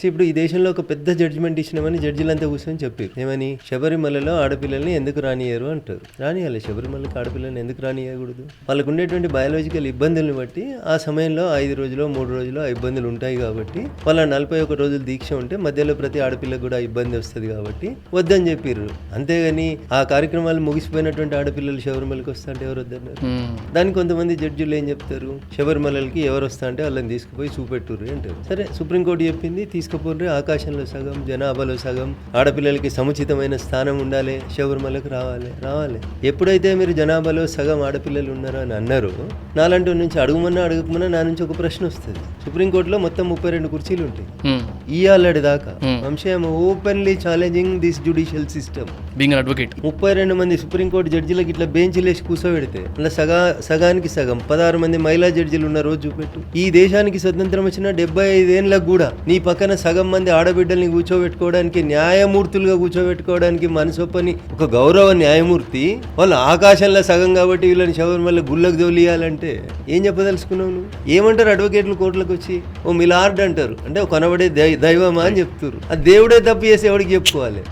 ఇప్పుడు ఈ దేశంలో ఒక పెద్ద జడ్జిమెంట్ ఇచ్చినామని జడ్జిలంతా కూర్చొని చెప్పారు. ఏమని? శబరిమలలో ఆడపిల్లల్ని ఎందుకు రానియరు అంటారు. రానియాలి, శబరిమలకి ఆడపిల్లల్ని ఎందుకు రానియకూడదు? వాళ్ళకు ఉండేటువంటి బయాలజికల్ ఇబ్బందులను బట్టి ఆ సమయంలో 5 రోజులో 3 రోజులో ఆ ఇబ్బందులు ఉంటాయి కాబట్టి, వాళ్ళ 41 రోజులు దీక్ష ఉంటే మధ్యలో ప్రతి ఆడపిల్లకు కూడా ఇబ్బంది వస్తుంది కాబట్టి వద్దని చెప్పారు. అంతేగాని ఆ కార్యక్రమాలు ముగిసిపోయినటువంటి ఆడపిల్లలు శబరిమలకి వస్తా అంటే ఎవరు వద్దన్నారు? దానికి కొంతమంది జడ్జిలు ఏం చెప్తారు? శబరిమలకి ఎవరు వస్తా అంటే వాళ్ళని తీసుకుపోయి చూపెట్టుర్రు అంటారు. సరే, సుప్రీంకోర్టు చెప్పింది తీసుకుపోర్రి, ఆకాశంలో సగం జనాభాలో సగం ఆడపిల్లలకి సముచితమైన స్థానం ఉండాలి, శబరిమలకు రావాలి. ఎప్పుడైతే మీరు జనాభాలో సగం ఆడపిల్లలు ఉన్నారో అని అన్నారు, నాలంటి నుంచి అడగమన్నా అడగకమన్నా నా నుంచి ఒక ప్రశ్న వస్తుంది. సుప్రీంకోర్టులో మొత్తం 32 కుర్చీలు ఉంటాయి. ఇయాలటి దాకా వంశం openly challenging this judicial system being advocate 32 మంది సుప్రీంకోర్టు జడ్జిలకు ఇట్లా బెంచ్లు వేసి కూర్చోబెడితే అలా సగానికి సగం 16 మంది మహిళా జడ్జిలు ఉన్న రోజు చూపెట్టు. ఈ దేశానికి స్వతంత్రం వచ్చిన 75 ఏళ్ళకు కూడా నీ పక్కన సగం మంది ఆడబిడ్డల్ని కూర్చోబెట్టుకోవడానికి, న్యాయమూర్తులుగా కూర్చోబెట్టుకోవడానికి మనసొప్పని ఒక గౌరవ న్యాయమూర్తి వాళ్ళు ఆకాశంలో సగం కాబట్టి వీళ్ళని శబరిమల గుళ్ళకు దొలియాలంటే ఏం చెప్పదలుచుకున్నావు నువ్వు? ఏమంటారు అడ్వకేట్లు కోర్టులకు వచ్చి? ఓ మిలార్డ్ అంటారు, అంటే ఒక కనబడే దైవమా అని చెప్తారు. ఆ దేవుడే తప్పు చేసి ఎవరికి చెప్పుకోవాలి?